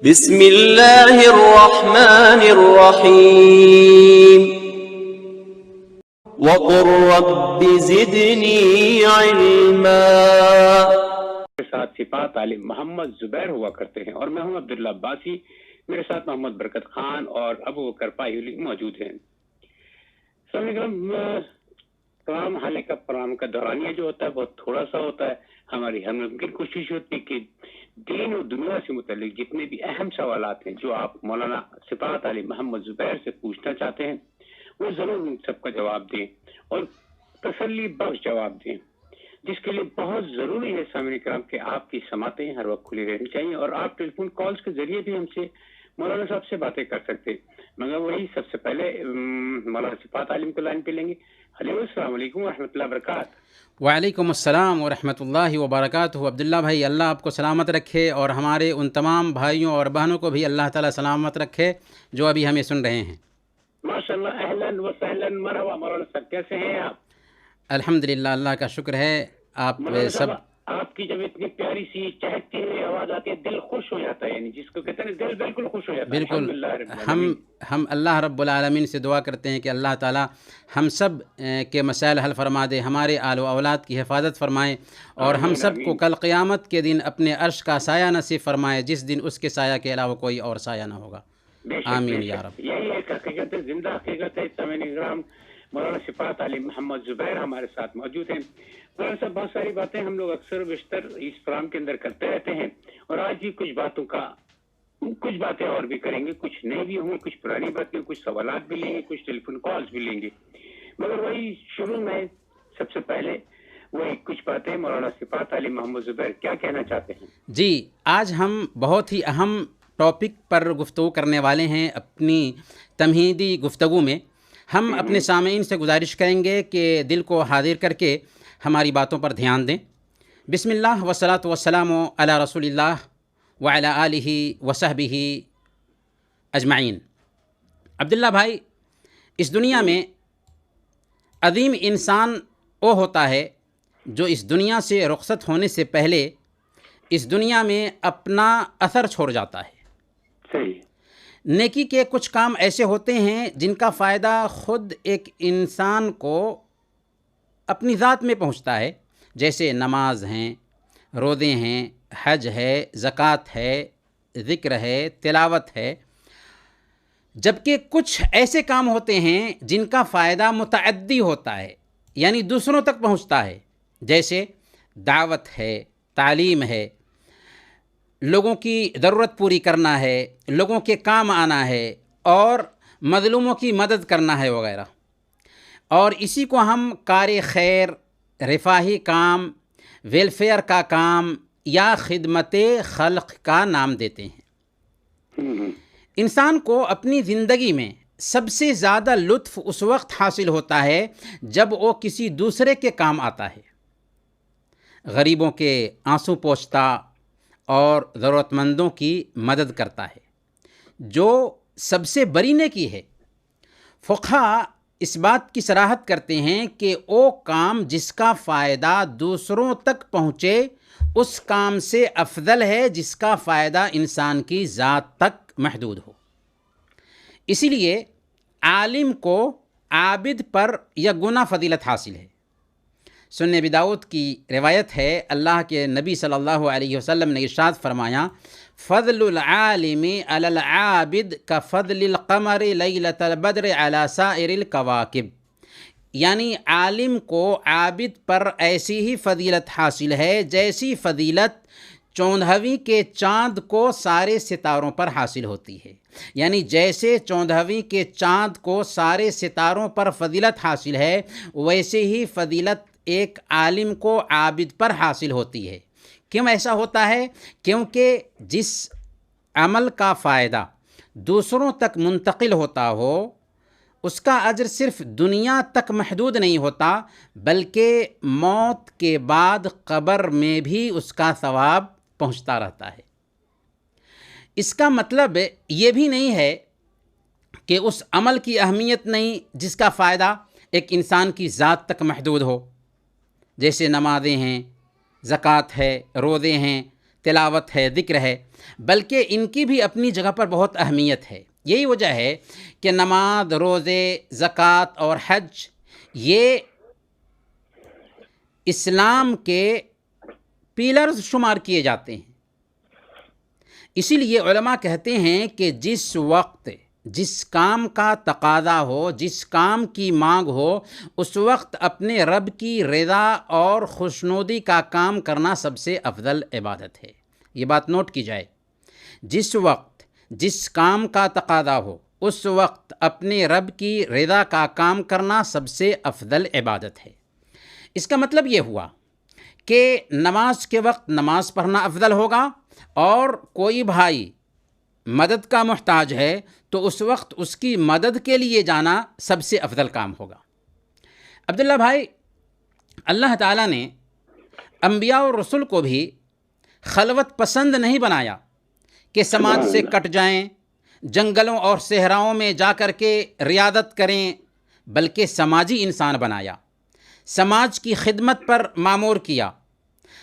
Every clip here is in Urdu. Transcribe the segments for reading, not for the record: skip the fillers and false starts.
بسم اللہ الرحمن الرحیم وقل رب زدنی علما۔ میرے ساتھ صفات عالم محمد زبیر ہوا کرتے ہیں اور میں ہوں عبداللہ عباسی۔ میرے ساتھ محمد برکت خان اور ابو بکر پایولی موجود ہیں۔ پروگرام حالے کا پروگرام کا دورانیہ جو ہوتا ہے بہت تھوڑا سا ہوتا ہے۔ ہماری ہر ممکن کوشش ہوتی ہے کہ دین اور دنیا سے متعلق جتنے بھی اہم سوالات ہیں جو آپ مولانا صفات علی محمد زبیر سے پوچھنا چاہتے ہیں وہ ضرور ان سب کا جواب دیں اور تسلی بخش جواب دیں، جس کے لیے بہت ضروری ہے سامعین کرام کہ آپ کی سماعتیں ہر وقت کھلی رہنی چاہیے اور آپ ٹیلی فون کالز کے ذریعے بھی ہم سے مولانا صاحب سے باتیں کر سکتے، مگر وہی سب سے پہلے مولانا صفات عالم کو لائن پہ لیں گے۔ ہلو، السلام علیکم ورحمۃ اللہ وبرکاتہ۔ وعلیکم السلام ورحمۃ اللہ وبرکاتہ۔ عبداللہ بھائی، اللہ آپ کو سلامت رکھے اور ہمارے ان تمام بھائیوں اور بہنوں کو بھی اللہ تعالیٰ سلامت رکھے جو ابھی ہمیں سن رہے ہیں۔ ماشاء اللہ، اہلاً و سہلاً، مرحبا مولانا صاحب، کیسے ہیں آپ؟ الحمدللہ، اللہ کا شکر ہے۔ آپ مولانا سب صاحب، آپ کی جب اتنی پیاری سی چہکتی ہوئی آواز آتی ہے دل خوش ہو جاتا ہے، یعنی جس کو کہتے ہیں دل بالکل خوش ہو جاتا ہے۔ بالکل، الحمدللہ رب العالمین۔ ہم اللہ رب العالمین سے دعا کرتے ہیں کہ اللہ تعالیٰ ہم سب کے مسائل حل فرما دے، ہمارے آل و اولاد کی حفاظت فرمائے اور ہم سب کو کل قیامت کے دن اپنے عرش کا سایہ نصیب فرمائے، جس دن اس کے سایہ کے علاوہ کوئی اور سایہ نہ ہوگا۔ آمین یا رب۔ یہی ایک حقیقت ہے، زندہ حقیقت ہے۔ سامعین کرام، مولانا صفات علی محمد زبیر ہمارے ساتھ موجود ہیں۔ مولانا صاحب، بہت ساری باتیں ہم لوگ اکثر و بیشتر اس پروگرام کے اندر کرتے رہتے ہیں اور آج بھی کچھ باتیں اور بھی کریں گے، کچھ نئی بھی ہوں گی، کچھ پرانی باتیں، کچھ سوالات بھی لیں گے، کچھ ٹیلی فون کالز بھی لیں گے، مگر وہی شروع میں سب سے پہلے وہی کچھ باتیں مولانا صفات علی محمد زبیر کیا کہنا چاہتے ہیں؟ جی، آج ہم بہت ہی اہم ٹاپک پر گفتگو کرنے والے ہیں۔ اپنی تمہیدی گفتگو میں ہم اپنے سامعین سے گزارش کریں گے کہ دل کو حاضر کر کے ہماری باتوں پر دھیان دیں۔ بسم اللہ والصلاۃ والسلام علی رسول اللہ وعلی آلہ وصحبہ اجمعین۔ عبداللہ بھائی، اس دنیا میں عظیم انسان وہ ہوتا ہے جو اس دنیا سے رخصت ہونے سے پہلے اس دنیا میں اپنا اثر چھوڑ جاتا ہے۔ صحیح۔ نیکی کے کچھ کام ایسے ہوتے ہیں جن کا فائدہ خود ایک انسان کو اپنی ذات میں پہنچتا ہے، جیسے نماز ہیں، روزے ہیں، حج ہے، زکوٰۃ ہے، ذکر ہے، تلاوت ہے۔ جبکہ کچھ ایسے کام ہوتے ہیں جن کا فائدہ متعدی ہوتا ہے، یعنی دوسروں تک پہنچتا ہے، جیسے دعوت ہے، تعلیم ہے، لوگوں کی ضرورت پوری کرنا ہے، لوگوں کے کام آنا ہے اور مظلوموں کی مدد کرنا ہے وغیرہ۔ اور اسی کو ہم کار خیر، رفاہی کام، ویلفیئر کا کام یا خدمت خلق کا نام دیتے ہیں۔ انسان کو اپنی زندگی میں سب سے زیادہ لطف اس وقت حاصل ہوتا ہے جب وہ کسی دوسرے کے کام آتا ہے، غریبوں کے آنسو پوچھتا اور ضرورت مندوں کی مدد کرتا ہے، جو سب سے بڑی نیکی ہے۔ فقہا اس بات کی صراحت کرتے ہیں کہ وہ کام جس کا فائدہ دوسروں تک پہنچے اس کام سے افضل ہے جس کا فائدہ انسان کی ذات تک محدود ہو۔ اسی لیے عالم کو عابد پر یکگنا فضیلت حاصل ہے۔ سنن ابی داؤد کی روایت ہے، اللہ کے نبی صلی اللہ علیہ وسلم نے ارشاد فرمایا، فضل العالم علی العابد کفضل القمر لیلۃ البدر علی سائر الکواکب، یعنی عالم کو عابد پر ایسی ہی فضیلت حاصل ہے جیسی فضیلت 14ویں کے چاند کو سارے ستاروں پر حاصل ہوتی ہے، یعنی جیسے 14ویں کے چاند کو سارے ستاروں پر فضیلت حاصل ہے ویسے ہی فضیلت ایک عالم کو عابد پر حاصل ہوتی ہے۔ کیوں ایسا ہوتا ہے؟ کیونکہ جس عمل کا فائدہ دوسروں تک منتقل ہوتا ہو اس کا اجر صرف دنیا تک محدود نہیں ہوتا بلکہ موت کے بعد قبر میں بھی اس کا ثواب پہنچتا رہتا ہے۔ اس کا مطلب یہ بھی نہیں ہے کہ اس عمل کی اہمیت نہیں جس کا فائدہ ایک انسان کی ذات تک محدود ہو، جیسے نمازیں ہیں، زکوٰۃ ہے، روزے ہیں، تلاوت ہے، ذکر ہے، بلکہ ان کی بھی اپنی جگہ پر بہت اہمیت ہے۔ یہی وجہ ہے کہ نماز، روزے، زکوٰۃ اور حج یہ اسلام کے پیلرز شمار کیے جاتے ہیں۔ اسی لیے علماء کہتے ہیں کہ جس وقت جس کام کا تقاضا ہو، جس کام کی مانگ ہو، اس وقت اپنے رب کی رضا اور خوشنودی کا کام کرنا سب سے افضل عبادت ہے۔ یہ بات نوٹ کی جائے، جس وقت جس کام کا تقاضا ہو اس وقت اپنے رب کی رضا کا کام کرنا سب سے افضل عبادت ہے۔ اس کا مطلب یہ ہوا کہ نماز کے وقت نماز پڑھنا افضل ہوگا، اور کوئی بھائی مدد کا محتاج ہے تو اس وقت اس کی مدد کے لیے جانا سب سے افضل کام ہوگا۔ عبداللہ بھائی، اللہ تعالیٰ نے انبیاء اور رسول کو بھی خلوت پسند نہیں بنایا کہ سماج سے کٹ جائیں، جنگلوں اور صحراؤں میں جا کر کے ریاضت کریں، بلکہ سماجی انسان بنایا، سماج کی خدمت پر مامور کیا۔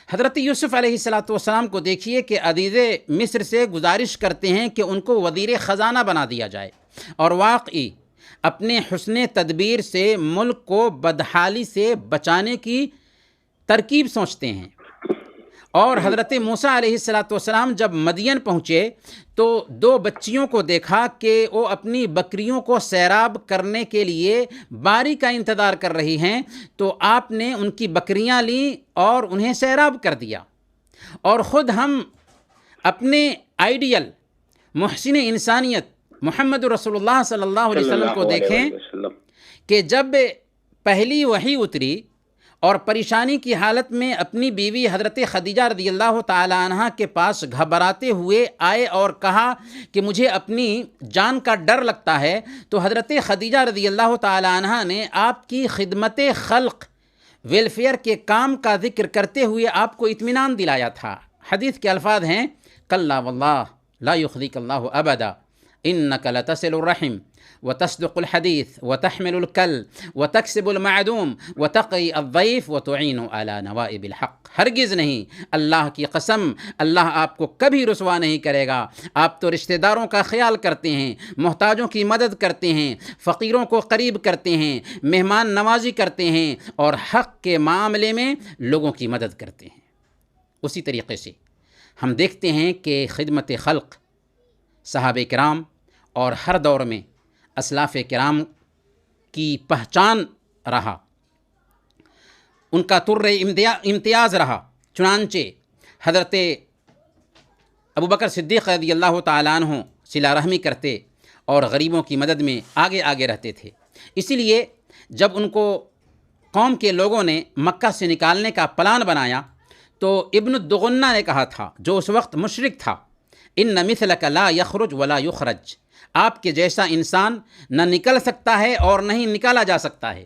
حضرت یوسف علیہ السلام کو دیکھیے کہ عزیز مصر سے گزارش کرتے ہیں کہ ان کو وزیر خزانہ بنا دیا جائے، اور واقعی اپنے حسن تدبیر سے ملک کو بدحالی سے بچانے کی ترکیب سوچتے ہیں۔ اور حضرت موسیٰ علیہ السلام جب مدین پہنچے تو 2 بچیوں کو دیکھا کہ وہ اپنی بکریوں کو سیراب کرنے کے لیے باری کا انتظار کر رہی ہیں، تو آپ نے ان کی بکریاں لیں اور انہیں سیراب کر دیا۔ اور خود ہم اپنے آئیڈیل محسن انسانیت محمد رسول اللہ صلی اللہ علیہ وسلم کو دیکھیں کہ جب پہلی وحی اتری اور پریشانی کی حالت میں اپنی بیوی حضرت خدیجہ رضی اللہ تعالی عنہ کے پاس گھبراتے ہوئے آئے اور کہا کہ مجھے اپنی جان کا ڈر لگتا ہے، تو حضرت خدیجہ رضی اللہ تعالی عنہ نے آپ کی خدمت خلق، ویلفیئر کے کام کا ذکر کرتے ہوئے آپ کو اطمینان دلایا تھا۔ حدیث کے الفاظ ہیں، کلا واللہ لا یخزیک اللہ ابدا انک لتصل الرحم وتصدق الحدیث وتحمل الکل وتکسب المعدوم وتقی الضیف وتعین علی نوائب الحق۔ ہرگز نہیں، اللہ کی قسم، اللہ آپ کو کبھی رسوا نہیں کرے گا۔ آپ تو رشتہ داروں کا خیال کرتے ہیں، محتاجوں کی مدد کرتے ہیں، فقیروں کو قریب کرتے ہیں، مہمان نوازی کرتے ہیں، اور حق کے معاملے میں لوگوں کی مدد کرتے ہیں۔ اسی طریقے سے ہم دیکھتے ہیں کہ خدمت خلق صحابہ کرام اور ہر دور میں اسلاف کرام کی پہچان رہا، ان کا طر امتیاز رہا۔ چنانچہ حضرت ابوبکر صدیق رضی اللہ تعالیٰ عنہ صلہ رحمی کرتے اور غریبوں کی مدد میں آگے آگے رہتے تھے۔ اسی لیے جب ان کو قوم کے لوگوں نے مکہ سے نکالنے کا پلان بنایا تو ابن الدغنہ نے کہا تھا، جو اس وقت مشرک تھا، ان مثلک لا یخرج ولا یخرج، آپ کے جیسا انسان نہ نکل سکتا ہے اور نہیں نکالا جا سکتا ہے،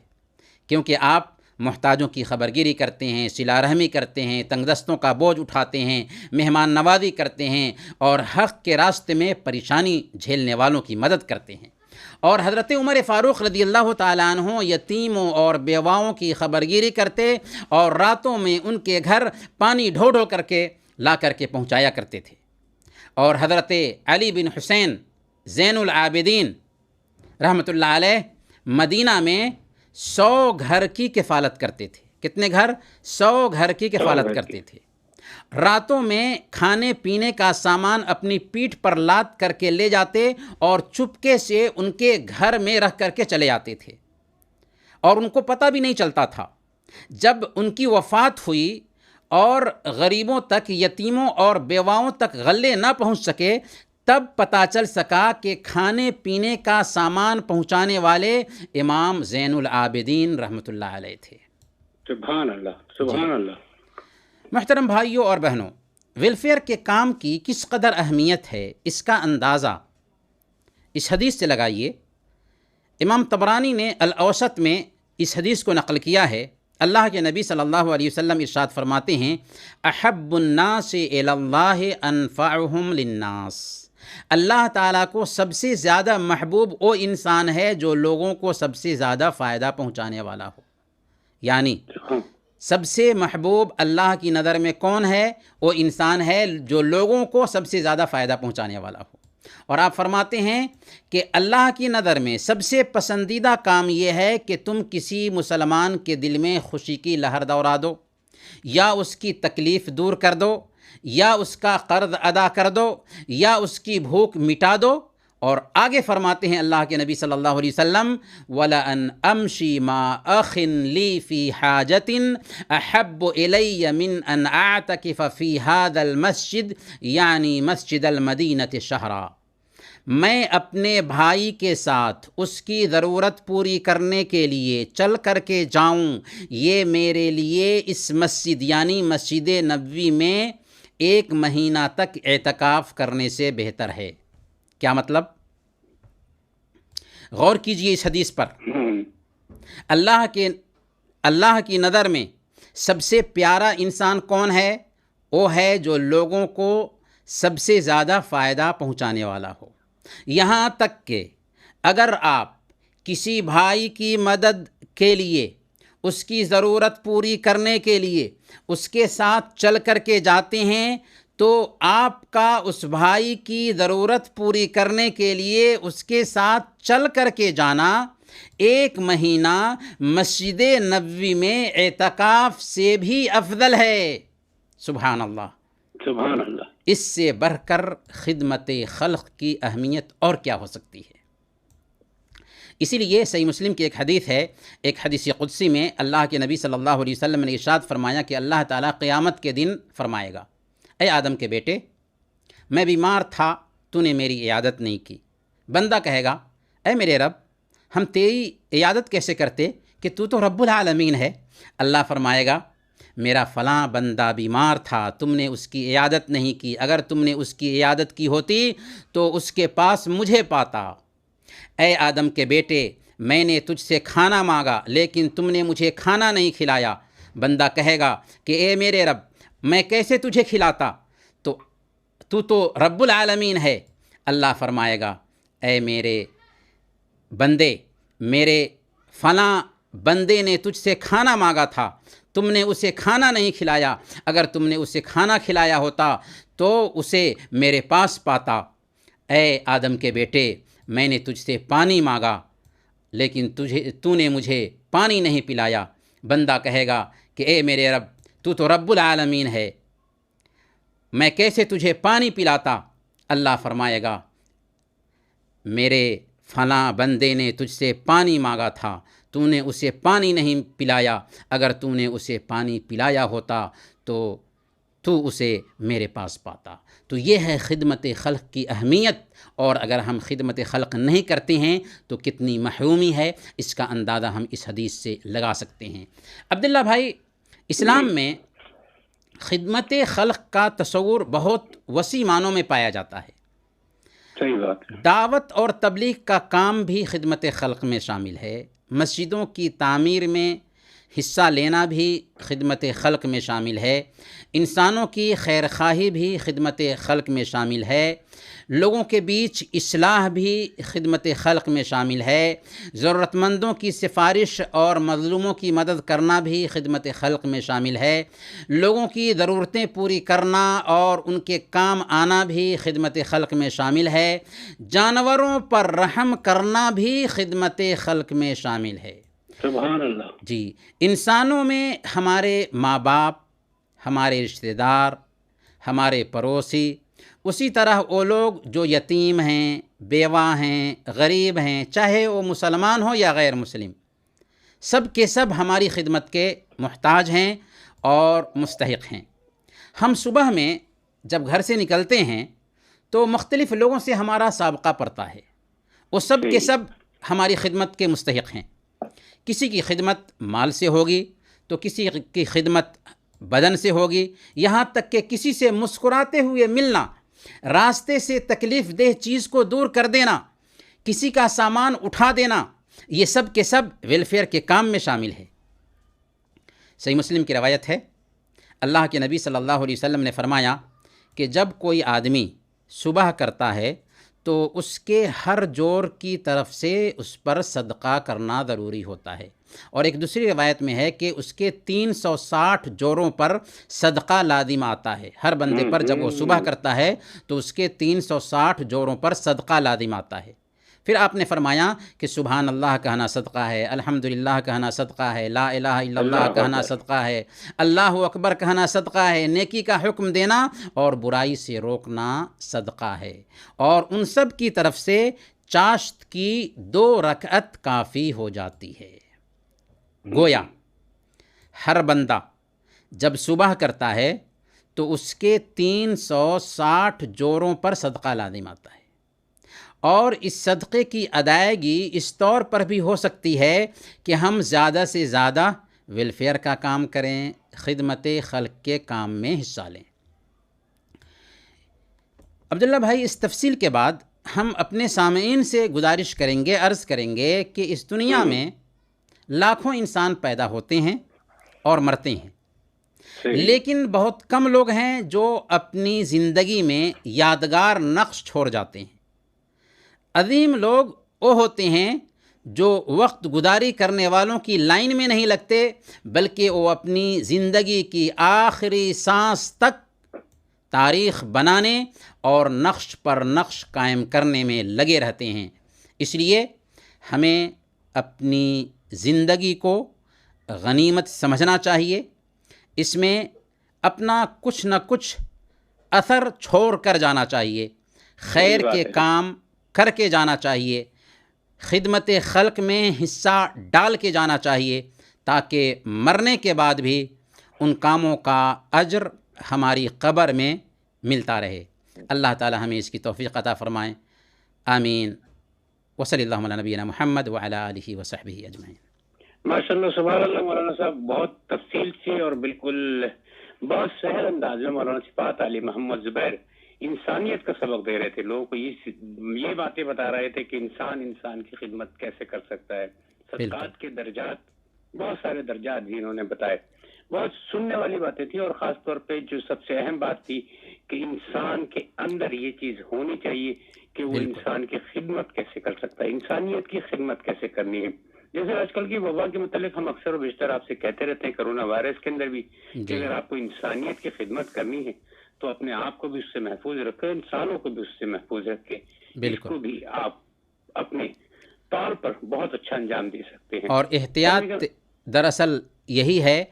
کیونکہ آپ محتاجوں کی خبرگیری کرتے ہیں، صلہ رحمی کرتے ہیں، تنگ دستوں کا بوجھ اٹھاتے ہیں، مہمان نوازی کرتے ہیں، اور حق کے راستے میں پریشانی جھیلنے والوں کی مدد کرتے ہیں۔ اور حضرت عمر فاروق رضی اللہ تعالیٰ عنہ یتیموں اور بیواؤں کی خبرگیری کرتے اور راتوں میں ان کے گھر پانی ڈھو ڈھو کر کے لا کر کے پہنچایا کرتے تھے۔ اور حضرت علی بن حسین زین العابدین رحمۃ اللہ علیہ مدینہ میں 100 گھر کی کفالت کرتے تھے۔ کتنے گھر؟ 100 گھر کی کفالت کرتے تھے۔ راتوں میں کھانے پینے کا سامان اپنی پیٹھ پر لاد کر کے لے جاتے اور چپکے سے ان کے گھر میں رکھ کر کے چلے آتے تھے، اور ان کو پتہ بھی نہیں چلتا تھا۔ جب ان کی وفات ہوئی اور غریبوں تک، یتیموں اور بیواؤں تک غلے نہ پہنچ سکے، تب پتہ چل سکا کہ کھانے پینے کا سامان پہنچانے والے امام زین العابدین رحمۃ اللہ علیہ تھے۔ سبحان اللہ، سبحان اللہ۔ محترم بھائیوں اور بہنوں، ویلفیئر کے کام کی کس قدر اہمیت ہے، اس کا اندازہ اس حدیث سے لگائیے۔ امام طبرانی نے الاوسط میں اس حدیث کو نقل کیا ہے۔ اللہ کے نبی صلی اللہ علیہ وسلم ارشاد فرماتے ہیں، احب الناس الی اللہ انفعہم للناس۔ اللہ تعالیٰ کو سب سے زیادہ محبوب وہ انسان ہے جو لوگوں کو سب سے زیادہ فائدہ پہنچانے والا ہو۔ یعنی سب سے محبوب اللہ کی نظر میں کون ہے؟ وہ انسان ہے جو لوگوں کو سب سے زیادہ فائدہ پہنچانے والا ہو۔ اور آپ فرماتے ہیں کہ اللہ کی نظر میں سب سے پسندیدہ کام یہ ہے کہ تم کسی مسلمان کے دل میں خوشی کی لہر دوڑا دو، یا اس کی تکلیف دور کر دو، یا اس کا قرض ادا کر دو، یا اس کی بھوک مٹا دو۔ اور آگے فرماتے ہیں اللہ کے نبی صلی اللہ علیہ وسلم، وَلَأَنْ أَمْشِي مَا أَخٍ لِّي فِي حَاجَةٍ أَحَبُّ إِلَيَّ مِنْ أَنْ أَعْتَكِفَ فِي هَذَا الْمَسْجِدِ یعنی مسجد المدینۃ الشہرا۔ میں اپنے بھائی کے ساتھ اس کی ضرورت پوری کرنے کے لیے چل کر کے جاؤں، یہ میرے لیے اس مسجد یعنی مسجد نبوی میں 1 مہینہ تک اعتکاف کرنے سے بہتر ہے۔ کیا مطلب؟ غور کیجئے اس حدیث پر۔ اللہ کی نظر میں سب سے پیارا انسان کون ہے؟ وہ ہے جو لوگوں کو سب سے زیادہ فائدہ پہنچانے والا ہو۔ یہاں تک کہ اگر آپ کسی بھائی کی مدد کے لیے، اس کی ضرورت پوری کرنے کے لیے اس کے ساتھ چل کر کے جاتے ہیں، تو آپ کا اس بھائی کی ضرورت پوری کرنے کے لیے اس کے ساتھ چل کر کے جانا 1 مہینہ مسجد نبوی میں اعتکاف سے بھی افضل ہے۔ سبحان اللہ، سبحان اللہ۔ اس سے بڑھ کر خدمت خلق کی اہمیت اور کیا ہو سکتی ہے؟ اسی لیے صحیح مسلم کی ایک حدیث ہے، ایک حدیث قدسی میں اللہ کے نبی صلی اللہ علیہ وسلم نے ارشاد فرمایا کہ اللہ تعالیٰ قیامت کے دن فرمائے گا، اے آدم کے بیٹے، میں بیمار تھا، تو نے میری عیادت نہیں کی۔ بندہ کہے گا، اے میرے رب، ہم تیری عیادت کیسے کرتے کہ تو رب العالمین ہے؟ اللہ فرمائے گا، میرا فلاں بندہ بیمار تھا، تم نے اس کی عیادت نہیں کی، اگر تم نے اس کی عیادت کی ہوتی تو اس کے پاس مجھے پاتا۔ اے آدم کے بیٹے، میں نے تجھ سے کھانا مانگا لیکن تم نے مجھے کھانا نہیں کھلایا۔ بندہ کہے گا کہ اے میرے رب، میں کیسے تجھے کھلاتا، تو رب العالمین ہے۔ اللہ فرمائے گا، اے میرے بندے، میرے فلاں بندے نے تجھ سے کھانا مانگا تھا، تم نے اسے کھانا نہیں کھلایا، اگر تم نے اسے کھانا کھلایا ہوتا تو اسے میرے پاس پاتا۔ اے آدم کے بیٹے، میں نے تجھ سے پانی مانگا لیکن تو نے مجھے پانی نہیں پلایا۔ بندہ کہے گا کہ اے میرے رب، تو رب العالمین ہے، میں کیسے تجھے پانی پلاتا؟ اللہ فرمائے گا، میرے فلاں بندے نے تجھ سے پانی مانگا تھا، تو نے اسے پانی نہیں پلایا، اگر تو نے اسے پانی پلایا ہوتا تو اسے میرے پاس پاتا۔ تو یہ ہے خدمت خلق کی اہمیت، اور اگر ہم خدمت خلق نہیں کرتے ہیں تو کتنی محرومی ہے، اس کا اندازہ ہم اس حدیث سے لگا سکتے ہیں۔ عبداللہ بھائی، اسلام میں خدمت خلق کا تصور بہت وسیع معنوں میں پایا جاتا ہے۔ صحیح بات ہے۔ دعوت اور تبلیغ کا کام بھی خدمت خلق میں شامل ہے، مسجدوں کی تعمیر میں حصہ لینا بھی خدمت خلق میں شامل ہے، انسانوں کی خیر خواہی بھی خدمت خلق میں شامل ہے، لوگوں کے بیچ اصلاح بھی خدمت خلق میں شامل ہے، ضرورت مندوں کی سفارش اور مظلوموں کی مدد کرنا بھی خدمت خلق میں شامل ہے، لوگوں کی ضرورتیں پوری کرنا اور ان کے کام آنا بھی خدمت خلق میں شامل ہے، جانوروں پر رحم کرنا بھی خدمت خلق میں شامل ہے۔ سبحان اللہ۔ جی، انسانوں میں ہمارے ماں باپ، ہمارے رشتہ دار، ہمارے پڑوسی، اسی طرح وہ لوگ جو یتیم ہیں، بیوہ ہیں، غریب ہیں، چاہے وہ مسلمان ہو یا غیر مسلم، سب کے سب ہماری خدمت کے محتاج ہیں اور مستحق ہیں۔ ہم صبح میں جب گھر سے نکلتے ہیں تو مختلف لوگوں سے ہمارا سابقہ پڑتا ہے، وہ سب کے سب ہماری خدمت کے مستحق ہیں۔ کسی کی خدمت مال سے ہوگی تو کسی کی خدمت بدن سے ہوگی، یہاں تک کہ کسی سے مسکراتے ہوئے ملنا، راستے سے تکلیف دہ چیز کو دور کر دینا، کسی کا سامان اٹھا دینا، یہ سب کے سب ویلفیئر کے کام میں شامل ہے۔ صحیح مسلم کی روایت ہے، اللہ کے نبی صلی اللہ علیہ وسلم نے فرمایا کہ جب کوئی آدمی صبح کرتا ہے تو اس کے ہر جوڑ کی طرف سے اس پر صدقہ کرنا ضروری ہوتا ہے۔ اور ایک دوسری روایت میں ہے کہ اس کے 360 جوڑوں پر صدقہ لازم آتا ہے. ہر بندے پر جب وہ صبح کرتا ہے تو اس کے 360 جوڑوں پر صدقہ لازم آتا ہے. پھر آپ نے فرمایا کہ سبحان اللہ کہنا صدقہ ہے، الحمدللہ کہنا صدقہ ہے، لا الہ الا اللہ کہنا صدقہ ہے، اللہ اکبر کہنا صدقہ ہے، نیکی کا حکم دینا اور برائی سے روکنا صدقہ ہے. اور ان سب کی طرف سے چاشت کی 2 رکعت کافی ہو جاتی ہے. گویا ہر بندہ جب صبح کرتا ہے تو اس کے 360 جوڑوں پر صدقہ لازم آتا ہے. اور اس صدقے کی ادائیگی اس طور پر بھی ہو سکتی ہے کہ ہم زیادہ سے زیادہ ویلفیئر کا کام کریں، خدمت خلق کے کام میں حصہ لیں. عبداللہ بھائی، اس تفصیل کے بعد ہم اپنے سامعین سے گزارش کریں گے، عرض کریں گے کہ اس دنیا میں لاکھوں انسان پیدا ہوتے ہیں اور مرتے ہیں، لیکن بہت کم لوگ ہیں جو اپنی زندگی میں یادگار نقش چھوڑ جاتے ہیں. عظیم لوگ وہ ہوتے ہیں جو وقت گزاری کرنے والوں کی لائن میں نہیں لگتے، بلکہ وہ اپنی زندگی کی آخری سانس تک تاریخ بنانے اور نقش پر نقش قائم کرنے میں لگے رہتے ہیں. اس لیے ہمیں اپنی زندگی کو غنیمت سمجھنا چاہیے، اس میں اپنا کچھ نہ کچھ اثر چھوڑ کر جانا چاہیے، خیر کے کام کر کے جانا چاہیے، خدمت خلق میں حصہ ڈال کے جانا چاہیے، تاکہ مرنے کے بعد بھی ان کاموں کا اجر ہماری قبر میں ملتا رہے. اللہ تعالی ہمیں اس کی توفیق عطا فرمائیں. آمین. وصلی اللہ علی نبینا محمد وعلی آلہ وصحبہ اجمعین. ماشاء اللہ، سبحان اللہ. مولانا صاحب بہت تفصیل سے اور بالکل بہت سہل انداز میں مولانا صفات علی محمد زبیر انسانیت کا سبق دے رہے تھے. لوگوں کو یہ باتیں بتا رہے تھے کہ انسان کی خدمت کیسے کر سکتا ہے. صدقات کے درجات، بہت سارے درجات بھی انہوں نے بتائے. بہت سننے والی باتیں تھی، اور خاص طور پہ جو سب سے اہم بات تھی کہ انسان کے اندر یہ چیز ہونی چاہیے کہ وہ انسان کی خدمت کیسے کر سکتا ہے، انسانیت کی خدمت کیسے کرنی ہے. جیسے آج کل کی وبا کے متعلق ہم اکثر و بیشتر آپ سے کہتے رہتے ہیں، کرونا وائرس کے اندر بھی، کہ اگر آپ کو انسانیت کی خدمت کرنی ہے تو اپنے آپ کو بھی اس سے محفوظ رکھیں، انسانوں کو بھی اس سے محفوظ رکھیں. اس کو بھی آپ اپنے طور پر بہت اچھا انجام دے سکتے ہیں. اور احتیاط دراصل یہی ہے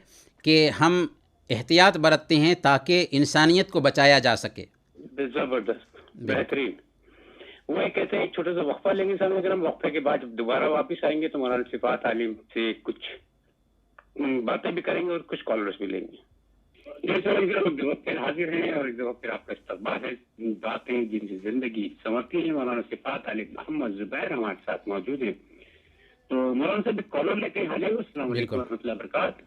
کہ ہم احتیاط برتتے ہیں تاکہ انسانیت کو بچایا جا سکے. زبردست، بہترین. وہ کہتے ہیں ایک چھوٹا سا وقفہ لیں گے سامنے، اگر ہم وقفے کے بعد جب دوبارہ واپس آئیں گے تو مولانا صفات عالم سے کچھ باتیں بھی کریں گے اور کچھ کالرز بھی لیں گے. جیسے پھر حاضر ہیں اور ایک دفعہ پھر آپ کا استقبال ہے. باتیں جن سے زندگی سنورتی ہے، مولانا صفات علی محمد زبیر ہمارے ساتھ موجود ہیں. تو مولانا صاحب ایک کالر لیتے ہیں. السلام علیکم و رحمۃ اللہ وبرکاتہ.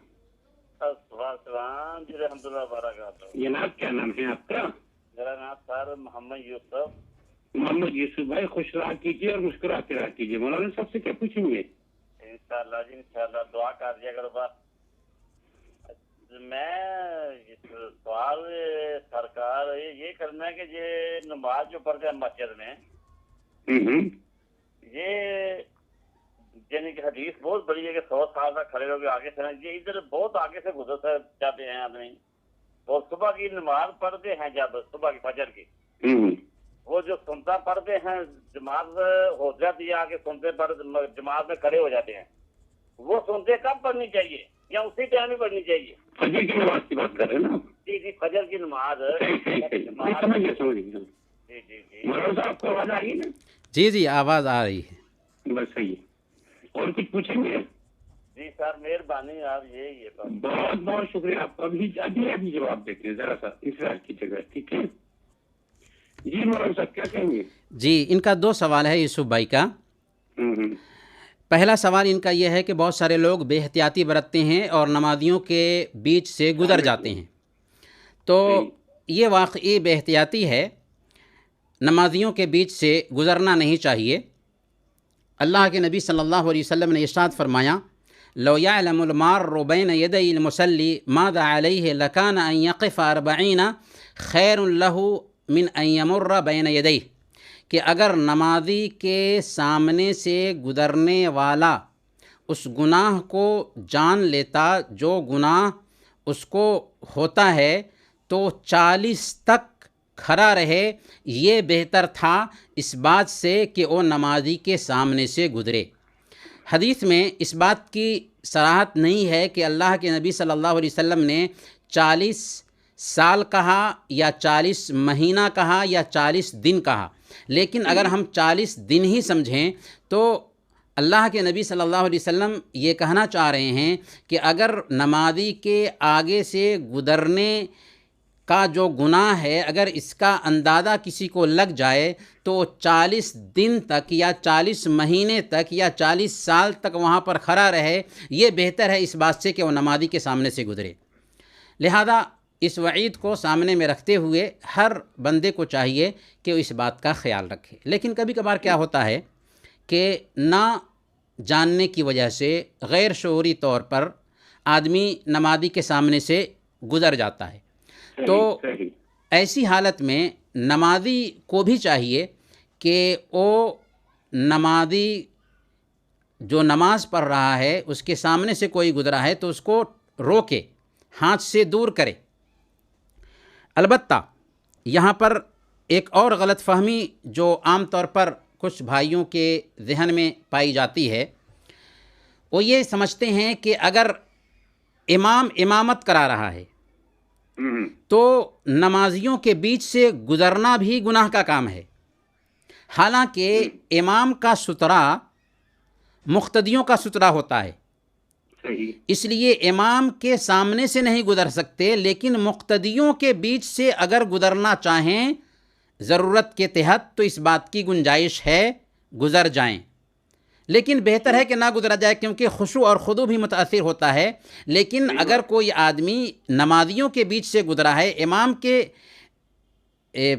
جی الحمد للہ وبرکاتہ. جناب کیا نام ہے آپ کا؟ میرا نام سر محمد یوسف. محمد یوسف بھائی، خوش رہا کیجیے اور مسکراتے رہا کیجیے. مولانا صاحب سے کیا پوچھیں گے؟ انشاءاللہ جی انشاءاللہ دعا کر دیا کرو. بس میں سوال سرکار یہ کرنا ہے کہ یہ نماز جو پڑھتے ہیں مسجد میں، یہ یعنی کہ حدیث بہت بڑی ہے کہ 100 سال تک کھڑے رہو گے آگے سے، یہ ادھر بہت آگے سے گزر جاتے ہیں آدمی. اور صبح کی نماز پڑھتے ہیں، جب صبح کی فجر کی وہ جو سنتا پڑھتے ہیں، جماعت ہو جاتی ہے آگے سنتے جماعت میں کھڑے ہو جاتے ہیں، وہ سنتے کب پڑھنی چاہیے یا اسی ٹائم ہی پڑھنی چاہیے؟ فجر کی نماز کی بات کر رہے ہیں نا؟ جی جی فجر کی نماز. جی جی جی. مولانا صاحب کو آواز آ رہی ہے نا؟ جی جی آواز آ رہی ہے. بس صحیح. اور کچھ پوچھیں گے؟ جی سر مہربانی آپ یہ بہت بہت شکریہ آپ کا. ابھی جواب دیتے ہیں، ذرا سا انتظار کی جگہ. ٹھیک ہے جی. مولانا صاحب کیا کہیں گے؟ جی ان کا 2 سوال ہے یوسف بھائی کا. پہلا سوال ان کا یہ ہے کہ بہت سارے لوگ بے احتیاطی برتتے ہیں اور نمازیوں کے بیچ سے گزر جاتے ہیں. تو یہ واقعی بے احتیاطی ہے، نمازیوں کے بیچ سے گزرنا نہیں چاہیے. اللہ کے نبی صلی اللہ علیہ وسلم نے ارشاد فرمایا، لو يعلم المار بين يدي المصلي ماذا عليه لكان ان يقف 40 خير له من ان يمر بين يديه، کہ اگر نمازی کے سامنے سے گزرنے والا اس گناہ کو جان لیتا جو گناہ اس کو ہوتا ہے تو 40 تک کھڑا رہے، یہ بہتر تھا اس بات سے کہ وہ نمازی کے سامنے سے گزرے۔ حدیث میں اس بات کی صراحت نہیں ہے کہ اللہ کے نبی صلی اللہ علیہ وسلم نے 40 سال کہا یا 40 مہینہ کہا یا 40 دن کہا، لیکن اگر ہم 40 دن ہی سمجھیں تو اللہ کے نبی صلی اللہ علیہ وسلم یہ کہنا چاہ رہے ہیں کہ اگر نمازی کے آگے سے گزرنے کا جو گناہ ہے اگر اس کا اندازہ کسی کو لگ جائے تو 40 دن تک یا 40 مہینے تک یا 40 سال تک وہاں پر کھڑا رہے، یہ بہتر ہے اس بات سے کہ وہ نمازی کے سامنے سے گزرے۔ لہذا اس وعید کو سامنے میں رکھتے ہوئے ہر بندے کو چاہیے کہ وہ اس بات کا خیال رکھے۔ لیکن کبھی کبھار کیا ہوتا ہے کہ نہ جاننے کی وجہ سے غیر شعوری طور پر آدمی نمازی کے سامنے سے گزر جاتا ہے، تو ایسی حالت میں نمازی کو بھی چاہیے کہ وہ نمازی جو نماز پڑھ رہا ہے اس کے سامنے سے کوئی گزرا ہے تو اس کو روکے، ہاتھ سے دور کرے۔ البتہ یہاں پر ایک اور غلط فہمی جو عام طور پر کچھ بھائیوں کے ذہن میں پائی جاتی ہے، وہ یہ سمجھتے ہیں کہ اگر امام امامت کرا رہا ہے تو نمازیوں کے بیچ سے گزرنا بھی گناہ کا کام ہے، حالانکہ امام کا سترہ مقتدیوں کا سترہ ہوتا ہے، اس لیے امام کے سامنے سے نہیں گزر سکتے، لیکن مقتدیوں کے بیچ سے اگر گزرنا چاہیں ضرورت کے تحت تو اس بات کی گنجائش ہے گزر جائیں، لیکن بہتر ہے کہ نہ گزرا جائے کیونکہ خشوع اور خضوع بھی متاثر ہوتا ہے۔ لیکن اگر کوئی آدمی نمازیوں کے بیچ سے گزرا ہے، امام کے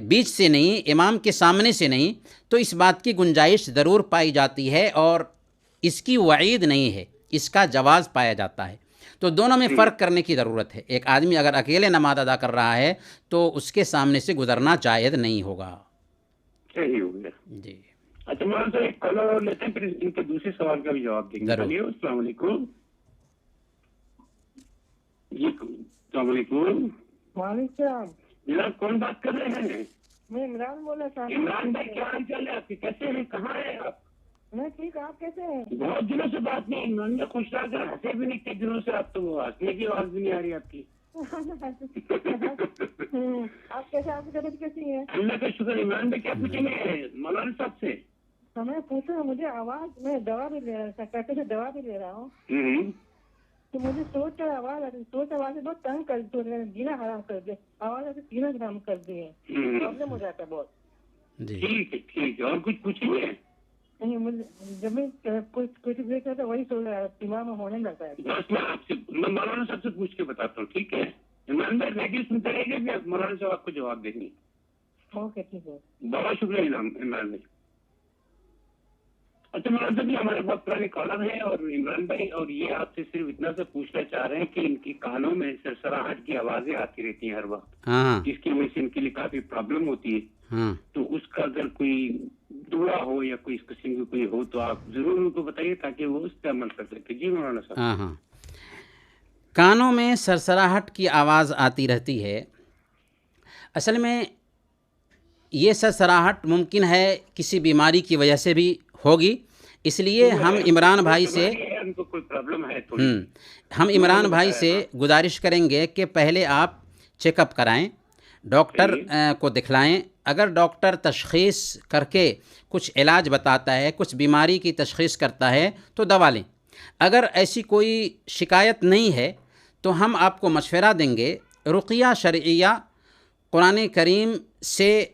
بیچ سے نہیں، امام کے سامنے سے نہیں، تو اس بات کی گنجائش ضرور پائی جاتی ہے اور اس کی وعید نہیں ہے، اس کا جواز پایا جاتا ہے۔ تو دونوں میں فرق کرنے کی ضرورت ہے۔ ایک آدمی اگر اکیلے نماز ادا کر رہا ہے تو اس کے سامنے سے گزرنا جائز نہیں ہوگا۔ صحیح ہو گیا جی اچھا مولانا صاحب ایک کالر لیتے ہیں، پھر ان کے دوسرے سوال کا بھی جواب دیں گے۔ ضرور۔ السلام علیکم جی، السلام علیکم۔ وعلیکم السلام۔ جناب کون بات کر رہے ہیں؟ میں عمران بولا تھا۔ عمران بھائی کیا حال چال ہے آپ کے؟ کیسے ہیں؟ کہاں ہیں آپ؟ میں ٹھیک، آپ کیسے ہیں؟ بہت دنوں سے بات نہیں، عمران میں خوش رہا کر ہنسے بھی نہیں کئی دنوں سے، آپ تو ہنسنے کی آواز بھی نہیں آ رہی آپ کی۔ آپ کیسے، آپ کی طبیعت کیسی ہے؟ اللہ کا شکر۔ عمران بھائی کیا پوچھیں گے مولانا صاحب سے؟ میں پوچھا، مجھے آواز، میں دوا بھی لے رہا تھا، سے دوا بھی لے رہا ہوں تو مجھے سوچ کر آواز آتی، سوچ آواز بہت تنگ کر دی، جینا حرام کر دے، آواز آتی سینہ حرام کر دی ہے، پرابلم ہو جاتا ہے بہت۔ جی ٹھیک ہے ٹھیک ہے، اور کچھ پوچھیں گے؟ نہیں، مجھے جب میں کچھ دیکھ رہا تھا وہی سوچ رہا تھا، دماغ میں ہونے لگتا ہے۔ بس میں آپ سے، میں مولانا صاحب سے پوچھ کے بتاتا ہوں، ٹھیک ہے؟ عمران بھائی ریڈیو سنتے رہے گا کہ مولانا صاحب آپ کو جواب دیں گے۔ اوکے ٹھیک ہے، بہت شکریہ عمران بھائی۔ اچھا مولانا صاحب، یہ ہمارے بہت پرانے کالر ہیں اور عمران بھائی، اور یہ آپ سے صرف اتنا سا پوچھنا چاہ رہے ہیں کہ ان کی کانوں میں سرسراہٹ کی آوازیں آتی رہتی ہیں ہر وقت، ہاں جس کی وجہ سے ان کے لیے کافی پرابلم ہوتی ہے، ہاں تو اس کا اگر کوئی دعا ہو یا کوئی اس قسم کی کوئی ہو تو آپ ضرور ان کو بتائیے تاکہ وہ اس پہ عمل کر سکے۔ جی مولانا صاحب۔ ہاں ہاں کانوں میں سرسراہٹ کی آواز آتی رہتی ہے، اصل میں یہ سرسراہٹ ممکن ہے کسی بیماری کی وجہ سے بھی ہوگی، اس لیے ہم عمران بھائی سے ان کو کوئی پرابلم ہے تھوڑی، ہم عمران بھائی سے گزارش کریں گے کہ پہلے آپ چیک اپ کرائیں، ڈاکٹر کو دکھلائیں، اگر ڈاکٹر تشخیص کر کے کچھ علاج بتاتا ہے، کچھ بیماری کی تشخیص کرتا ہے تو دوا لیں، اگر ایسی کوئی شکایت نہیں ہے تو ہم آپ کو مشورہ دیں گے رقیہ شرعیہ قرآن کریم سے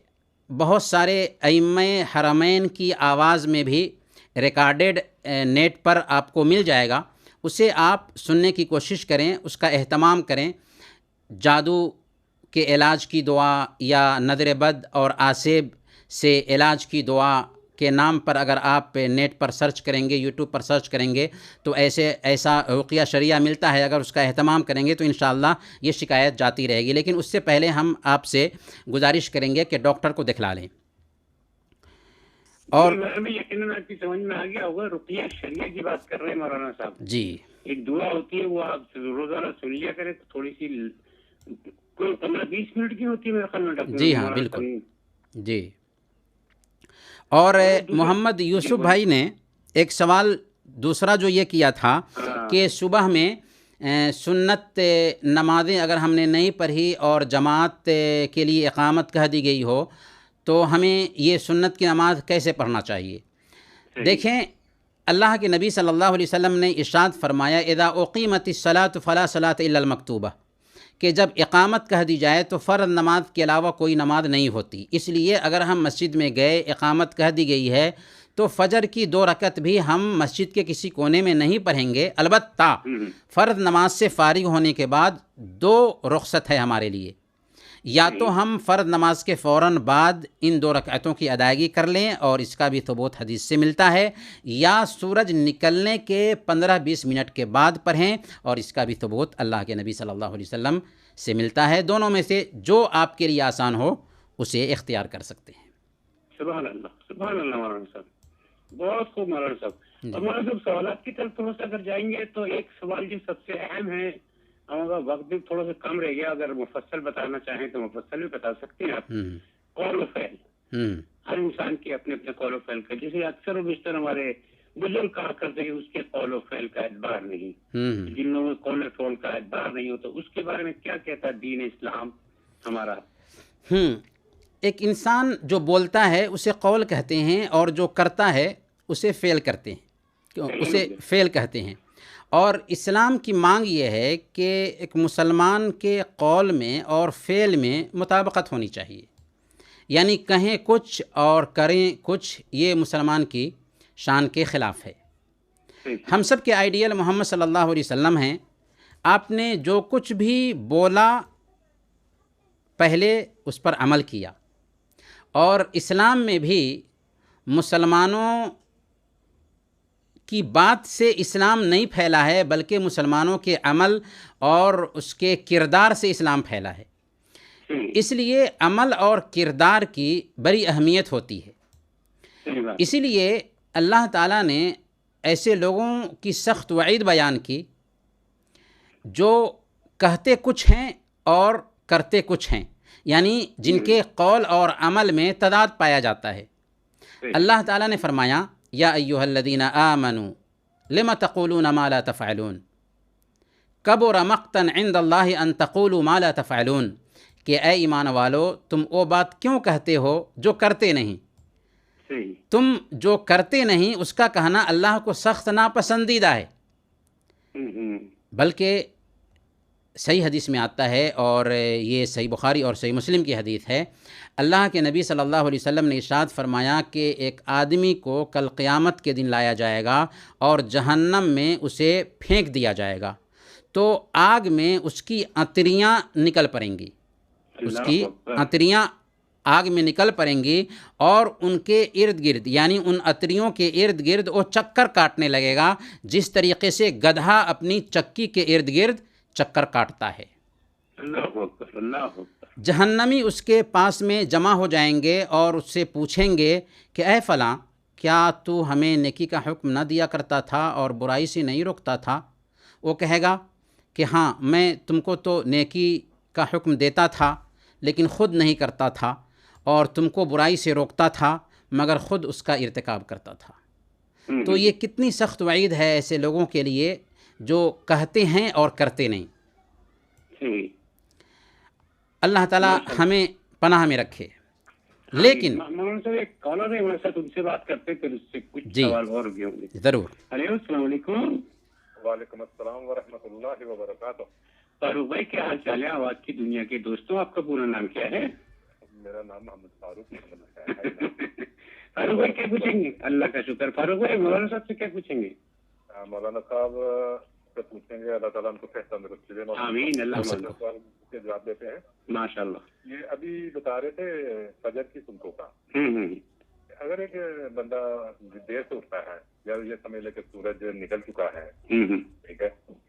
بہت سارے ائمہ حرمین کی آواز میں بھی ریکارڈڈ نیٹ پر آپ کو مل جائے گا، اسے آپ سننے کی کوشش کریں، اس کا اہتمام کریں۔ جادو کے علاج کی دعا یا نظر بد اور آسیب سے علاج کی دعا کے نام پر اگر آپ نیٹ پر سرچ کریں گے، یوٹیوب پر سرچ کریں گے تو ایسا رقیہ شرعیہ ملتا ہے، اگر اس کا اہتمام کریں گے تو انشاءاللہ یہ شکایت جاتی رہے گی، لیکن اس سے پہلے ہم آپ سے گزارش کریں گے کہ ڈاکٹر کو دکھلا لیں۔ اور میں یقیناً آپ کی سمجھ میں آ گیا ہوگا، رقیہ شریعہ کی بات کر رہے ہیں مولانا صاحب. جی ایک دعا ہوتی ہے، وہ آپ روزانہ سن لیا کریں تو تھوڑی سی، کوئی 15-20 منٹ کی ہوتی ہے میرے خیال میں ڈاکٹر جی ہاں مولانا بالکل صاحب. جی. اور محمد یوسف بھائی نے ایک سوال دوسرا جو یہ کیا تھا کہ صبح میں سنت نمازیں اگر ہم نے نہیں پڑھی اور جماعت کے لیے اقامت کہہ دی گئی ہو تو ہمیں یہ سنت کی نماز کیسے پڑھنا چاہیے؟ دیکھیں، اللہ کے نبی صلی اللہ علیہ وسلم نے ارشاد فرمایا اذا اقیمت الصلاۃ فلا صلاۃ الا المکتوبہ، کہ جب اقامت کہہ دی جائے تو فرض نماز کے علاوہ کوئی نماز نہیں ہوتی. اس لیے اگر ہم مسجد میں گئے، اقامت کہہ دی گئی ہے تو فجر کی 2 رکعت بھی ہم مسجد کے کسی کونے میں نہیں پڑھیں گے. البتہ فرض نماز سے فارغ ہونے کے بعد 2 رخصت ہے ہمارے لیے، یا تو ہم فرض نماز کے فوراً بعد ان 2 رکعتوں کی ادائیگی کر لیں، اور اس کا بھی ثبوت حدیث سے ملتا ہے، یا سورج نکلنے کے 15-20 منٹ کے بعد پڑھیں، اور اس کا بھی ثبوت اللہ کے نبی صلی اللہ علیہ وسلم سے ملتا ہے. دونوں میں سے جو آپ کے لیے آسان ہو اسے اختیار کر سکتے ہیں. سبحان اللہ مولانا صاحب، بہت خوب مولانا صاحب. اور مولانا صاحب سوالات کی طرف تھوڑا سا اگر جائیں گے تو ایک سوال جو سب سے اہم ہے، ہمارا وقت بھی تھوڑا سا کم رہ گیا، اگر مفصل بتانا چاہیں تو مفصل بھی بتا سکتے ہیں آپ. قول و فعل، ہر انسان کے اپنے اپنے قول و فعل کا، جسے اکثر و بیشتر ہمارے بزرگ کہا کرتے ہیں اس کے قول و فعل کا اعتبار نہیں. جن لوگوں کے قول و فعل کا اعتبار نہیں ہوتا، اس کے بارے میں کیا کہتا ہے دین اسلام ہمارا؟ ایک انسان جو بولتا ہے اسے قول کہتے ہیں، اور جو کرتا ہے اسے فعل کرتے ہیں، اسے فعل کہتے ہیں. اور اسلام کی مانگ یہ ہے کہ ایک مسلمان کے قول میں اور فعل میں مطابقت ہونی چاہیے، یعنی کہیں کچھ اور کریں کچھ، یہ مسلمان کی شان کے خلاف ہے. ہم سب کے آئیڈیل محمد صلی اللہ علیہ وسلم ہیں. آپ نے جو کچھ بھی بولا پہلے اس پر عمل کیا، اور اسلام میں بھی مسلمانوں کی بات سے اسلام نہیں پھیلا ہے، بلکہ مسلمانوں کے عمل اور اس کے کردار سے اسلام پھیلا ہے. اس لیے عمل اور کردار کی بڑی اہمیت ہوتی ہے. اسی لیے اللہ تعالیٰ نے ایسے لوگوں کی سخت وعید بیان کی جو کہتے کچھ ہیں اور کرتے کچھ ہیں، یعنی جن کے قول اور عمل میں تضاد پایا جاتا ہے. اللہ تعالیٰ نے فرمایا یا ایھا الذین آمنوا لم تقولون ما لا تفعلون کبر مقتا عند اللہ ان تقولوا ما لا تفعلون، کہ اے ایمان والو تم وہ بات کیوں کہتے ہو جو کرتے نہیں. تم جو کرتے نہیں اس کا کہنا اللہ کو سخت ناپسندیدہ ہے. بلکہ صحیح حدیث میں آتا ہے، اور یہ صحیح بخاری اور صحیح مسلم کی حدیث ہے، اللہ کے نبی صلی اللہ علیہ وسلم نے ارشاد فرمایا کہ ایک آدمی کو کل قیامت کے دن لایا جائے گا اور جہنم میں اسے پھینک دیا جائے گا، تو آگ میں اس کی عطریاں نکل پڑیں گی، اس کی عطریاں آگ میں نکل پڑیں گی، اور ان کے ارد گرد، یعنی ان عطریوں کے ارد گرد وہ چکر کاٹنے لگے گا، جس طریقے سے گدھا اپنی چکی کے ارد گرد چکر کاٹتا ہے. جہنمی اس کے پاس میں جمع ہو جائیں گے اور اس سے پوچھیں گے کہ اے فلاں، کیا تو ہمیں نیکی کا حکم نہ دیا کرتا تھا اور برائی سے نہیں روکتا تھا؟ وہ کہے گا کہ ہاں، میں تم کو تو نیکی کا حکم دیتا تھا لیکن خود نہیں کرتا تھا، اور تم کو برائی سے روکتا تھا مگر خود اس کا ارتکاب کرتا تھا. تو یہ کتنی سخت وعید ہے ایسے لوگوں کے لیے جو کہتے ہیں اور کرتے نہیں. اللہ تعالیٰ ہمیں پناہ میں رکھے. لیکن مولانا صاحب ایک کالر ہے، ہمارے ساتھ ان سے بات کرتے پھر اس سے کچھ سوال اور بھی ہوں گے. ضرور. ہیلو، السلام علیکم. وعلیکم السلام ورحمۃ اللہ وبرکاتہ. فاروق بھائی کیا حال چال ہے آواز کی دنیا کے دوستوں؟ آپ کا پورا نام کیا ہے؟ میرا نام محمد فاروق ہے. فاروق بھائی کیا پوچھیں گے؟ اللہ کا شکر. فاروق بھائی مولانا صاحب سے کیا پوچھیں گے؟ مولانا صاحب سے پوچھیں گے اللہ تعالیٰ ان کو صحت تندرستی دے. آمین. اللہ سوال کے جواب دیتے ہیں ماشاء اللہ. یہ ابھی بتا رہے تھے فجر کی سنتوں کا. اگر ایک بندہ دیر سے اٹھتا ہے، یا یہ سمجھ لے کہ سورج نکل چکا ہے، ٹھیک ہے،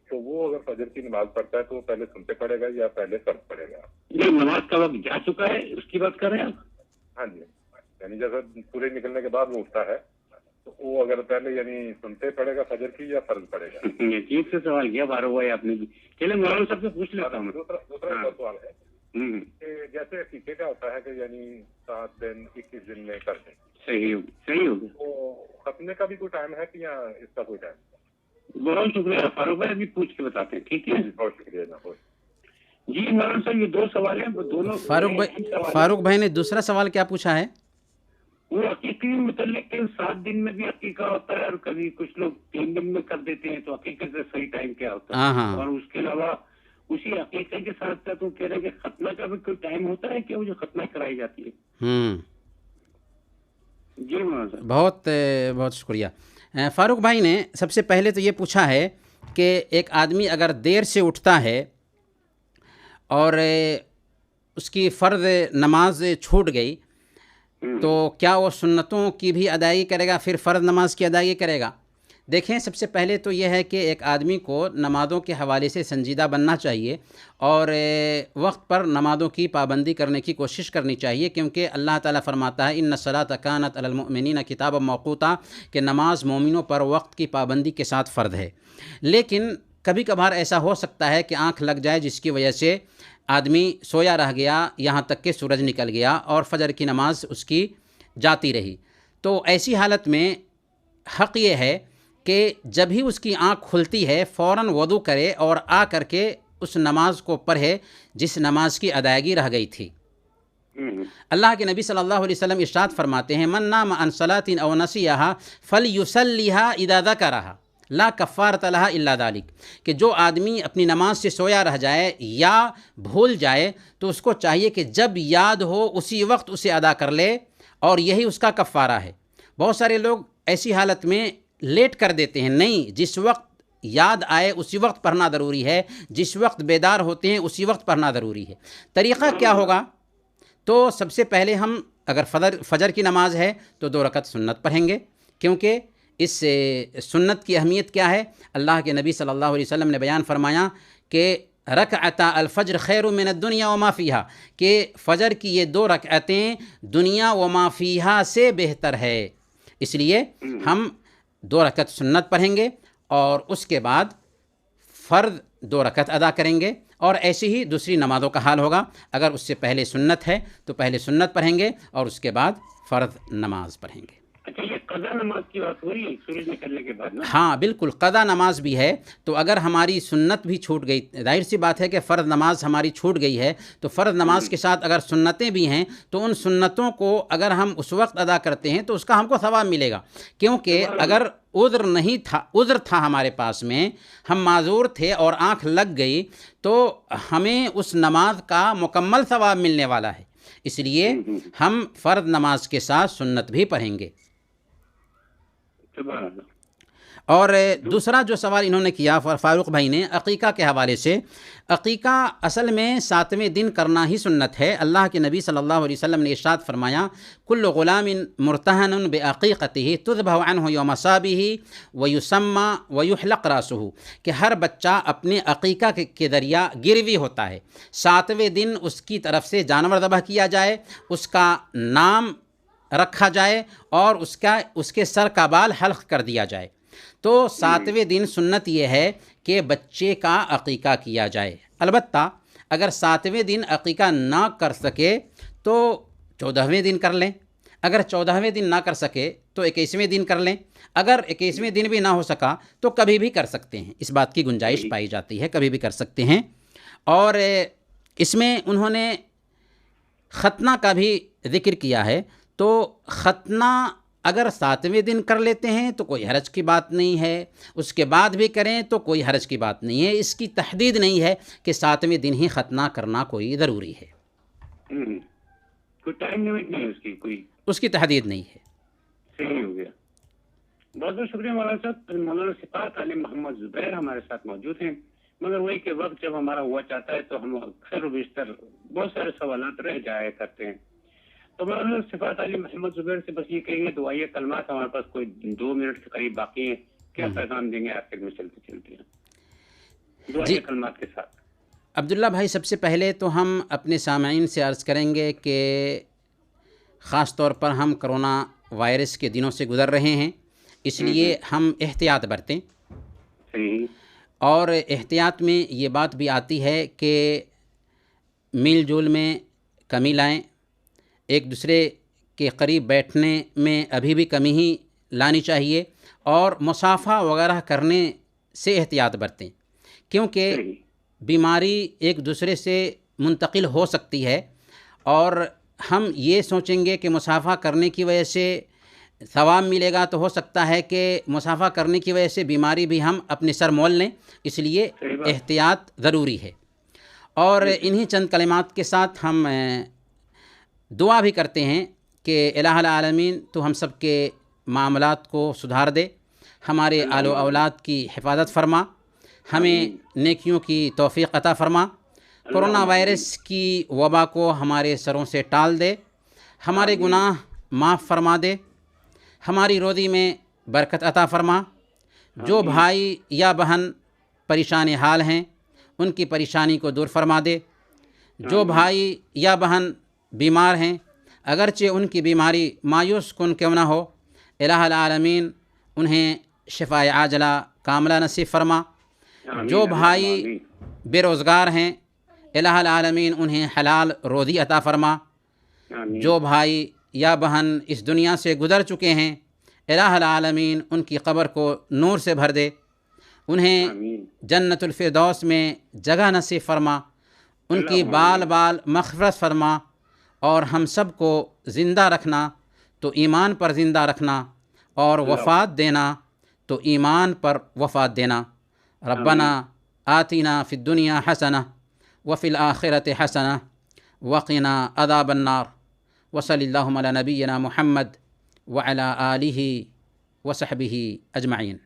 تو وہ اگر فجر کی نماز پڑھتا ہے تو وہ پہلے سنتے پڑے گا یا پہلے فرض پڑے گا؟ یہ نماز کا وقت جا چکا ہے اس کی بات کر رہے ہیں آپ؟ ہاں جی، یعنی جیسے سورج نکلنے کے بعد وہ اٹھتا ہے تو وہ اگر پہلے یعنی سنتے پڑے گا فجر کی یا فرض پڑے گا؟ ٹھیک سے سوال کیا بارہ ہوا ہے آپ نے. چلے مولانا صاحب سے پوچھ لیتا ہوں. دوسرا سوال ہے کہ جیسے عقیقے کا ہوتا ہے کہ یعنی 7 دن 21 دن میں کر دیں. صحیح ہو گیا. تو ختنے کا بھی کوئی ٹائم ہے کہ یا اس کا کوئی ٹائم؟ بہت شکریہ فاروق بھائی, ابھی پوچھ کے بتاتے ہیں. ٹھیک ہے, بہت شکریہ جناب. جی مولانا صاحب یہ 2 سوال ہیں, دونوں فاروق بھائی نے دوسرا سوال کیا پوچھا ہے؟ وہ عقیقے متعلق کہ 7 دن میں بھی عقیقہ ہوتا ہے اور کبھی کچھ لوگ 3 دن میں کر دیتے ہیں, تو عقیقے سے صحیح ٹائم کیا ہوتا ہے؟ ہاں. اور اس کے علاوہ اسی عقیقے کے ساتھ ساتھ وہ کہہ رہے ہیں کہ ختنہ کا بھی کوئی ٹائم ہوتا ہے کہ وہ جو ختنہ کرائی جاتی ہے؟ جی مولانا صاحب بہت بہت شکریہ. فاروق بھائی نے سب سے پہلے تو یہ پوچھا ہے کہ ایک آدمی اگر دیر سے اٹھتا ہے اور اس کی فرض نماز چھوٹ گئی تو کیا وہ سنتوں کی بھی ادائیگی کرے گا, پھر فرض نماز کی ادائیگی کرے گا؟ دیکھیں, سب سے پہلے تو یہ ہے کہ ایک آدمی کو نمازوں کے حوالے سے سنجیدہ بننا چاہیے اور وقت پر نمازوں کی پابندی کرنے کی کوشش کرنی چاہیے, کیونکہ اللہ تعالیٰ فرماتا ہے ان الصلاۃ کانت علی المؤمنین کتابا موقوتا, کہ نماز مومنوں پر وقت کی پابندی کے ساتھ فرض ہے. لیکن کبھی کبھار ایسا ہو سکتا ہے کہ آنکھ لگ جائے جس کی وجہ سے آدمی سویا رہ گیا یہاں تک کہ سورج نکل گیا اور فجر کی نماز اس کی جاتی رہی. تو ایسی حالت میں حق یہ ہے کہ جب ہی اس کی آنکھ کھلتی ہے فوراً وضو کرے اور آ کر کے اس نماز کو پڑھے جس نماز کی ادائیگی رہ گئی تھی. اللہ کے نبی صلی اللہ علیہ وسلم ارشاد فرماتے ہیں من نام عن صلاۃ او نسیہا فلیصلیھا اذا ذکرھا لا کفارۃ لہا الا ذلک, کہ جو آدمی اپنی نماز سے سویا رہ جائے یا بھول جائے تو اس کو چاہیے کہ جب یاد ہو اسی وقت اسے ادا کر لے, اور یہی اس کا کفارہ ہے. بہت سارے لوگ ایسی حالت میں لیٹ کر دیتے ہیں. نہیں, جس وقت یاد آئے اسی وقت پڑھنا ضروری ہے, جس وقت بیدار ہوتے ہیں اسی وقت پڑھنا ضروری ہے. طریقہ کیا ہوگا؟ تو سب سے پہلے ہم اگر فجر کی نماز ہے تو 2 رکعت سنت پڑھیں گے, کیونکہ اس سنت کی اہمیت کیا ہے؟ اللہ کے نبی صلی اللہ علیہ وسلم نے بیان فرمایا کہ رکعتا الفجر خیر من الدنیا وما فیہا, کہ فجر کی یہ 2 رکعتیں دنیا وما فیہا سے بہتر ہے. اس لیے ہم 2 رکعت سنت پڑھیں گے اور اس کے بعد فرض 2 رکعت ادا کریں گے, اور ایسے ہی دوسری نمازوں کا حال ہوگا. اگر اس سے پہلے سنت ہے تو پہلے سنت پڑھیں گے اور اس کے بعد فرض نماز پڑھیں گے. اچھا, یہ قضا نماز کی بات ہو رہی ہے سورج نکلنے کے بعد نا؟ ہاں بالکل, قضا نماز بھی ہے. تو اگر ہماری سنت بھی چھوٹ گئی, ظاہر سی بات ہے کہ فرض نماز ہماری چھوٹ گئی ہے, تو فرض نماز کے ساتھ اگر سنتیں بھی ہیں تو ان سنتوں کو اگر ہم اس وقت ادا کرتے ہیں تو اس کا ہم کو ثواب ملے گا. کیونکہ اگر عذر تھا ہمارے پاس میں, ہم معذور تھے اور آنکھ لگ گئی, تو ہمیں اس نماز کا مکمل ثواب ملنے والا ہے. اس لیے ہم فرض نماز کے ساتھ سنت بھی پڑھیں گے. اور دوسرا جو سوال انہوں نے کیا فاروق بھائی نے عقیقہ کے حوالے سے, عقیقہ اصل میں 7ویں دن کرنا ہی سنت ہے. اللہ کے نبی صلی اللہ علیہ وسلم نے ارشاد فرمایا کل غلام مرتہن بعقیقتہ تذبح عنہ یوم صابہ ویسمى ویحلق راسہ, کہ ہر بچہ اپنے عقیقہ کے ذریعہ گروی ہوتا ہے. 7ویں دن اس کی طرف سے جانور ذبح کیا جائے, اس کا نام رکھا جائے اور اس کے سر کا بال حلق کر دیا جائے. تو 7ویں دن سنت یہ ہے کہ بچے کا عقیقہ کیا جائے. البتہ اگر 7ویں دن عقیقہ نہ کر سکے تو 14ویں دن کر لیں, اگر 14ویں دن نہ کر سکے تو 21ویں دن کر لیں, اگر 21ویں دن بھی نہ ہو سکا تو کبھی بھی کر سکتے ہیں. اس بات کی گنجائش پائی جاتی ہے, کبھی بھی کر سکتے ہیں. اور اس میں انہوں نے ختنہ کا بھی ذکر کیا ہے. تو ختنہ اگر 7ویں دن کر لیتے ہیں تو کوئی حرج کی بات نہیں ہے, اس کے بعد بھی کریں تو کوئی حرج کی بات نہیں ہے. اس کی تحدید نہیں ہے کہ 7ویں دن ہی ختنہ کرنا کوئی ضروری ہے. کوئی ٹائم لمٹ نہیں ہے اس کی تحدید نہیں ہے. صحیح ہو گیا. بہت بہت شکریہ مولانا صاحب. مولانا صفات علی محمد زبیر ہمارے ساتھ موجود ہیں, مگر وہی کہ وقت جب ہمارا ہوا چاہتا ہے تو ہم اکثر و بیشتر بہت سارے سوالات رہ جایا کرتے ہیں. تو مولانا صفات علی محمد زبیر سے بس یہ کہیں گے دعائیہ کلمات, ہمارے پاس کوئی 2 منٹ کے قریب باقی ہیں, کیا پیغام دیں گے آخر میں چلتے ہیں دعائیہ کلمات کے ساتھ؟ عبداللہ بھائی, سب سے پہلے تو ہم اپنے سامعین سے عرض کریں گے کہ خاص طور پر ہم کرونا وائرس کے دنوں سے گزر رہے ہیں، اس لیے ہم احتیاط برتیں، صحیح، اور احتیاط میں یہ بات بھی آتی ہے کہ میل جول میں کمی لائیں، ایک دوسرے کے قریب بیٹھنے میں ابھی بھی کمی ہی لانی چاہیے، اور مصافحہ وغیرہ کرنے سے احتیاط برتیں، کیونکہ صحیح، بیماری ایک دوسرے سے منتقل ہو سکتی ہے، اور ہم یہ سوچیں گے کہ مصافحہ کرنے کی وجہ سے ثواب ملے گا، تو ہو سکتا ہے کہ مصافحہ کرنے کی وجہ سے بیماری بھی ہم اپنے سر مول لیں، اس لیے صحیح بات۔ احتیاط ضروری ہے۔ اور انہی چند کلمات کے ساتھ ہم دعا بھی کرتے ہیں کہ الہ العالمین تو ہم سب کے معاملات کو سدھار دے، ہمارے آل و اولاد کی حفاظت فرما، ہمیں نیکیوں کی توفیق عطا فرما، کرونا وائرس کی وبا کو ہمارے سروں سے ٹال دے، ہمارے گناہ معاف فرما دے، ہماری روزی میں برکت عطا فرما، جو بھائی یا بہن پریشان حال ہیں ان کی پریشانی کو دور فرما دے، جو بھائی یا بہن بیمار ہیں اگرچہ ان کی بیماری مایوس کن کیوں نہ ہو، الہ العالمین انہیں شفاء عاجلہ کاملہ نصیب فرما، جو بھائی بے روزگار ہیں الہ العالمین انہیں حلال روزی عطا فرما، جو بھائی یا بہن اس دنیا سے گزر چکے ہیں الہ العالمین ان کی قبر کو نور سے بھر دے، انہیں جنت الفردوس میں جگہ نصیب فرما، ان کی بال بال مغفرت فرما، اور ہم سب کو زندہ رکھنا تو ایمان پر زندہ رکھنا، اور وفات دینا تو ایمان پر وفات دینا۔ ربنا آتنا فی الدنیا حسنہ وفی الآخرۃ حسنہ وقنا عذاب النار، وصلی اللہم علی نبینا محمد وعلی آلہ وصحبہ اجمعین۔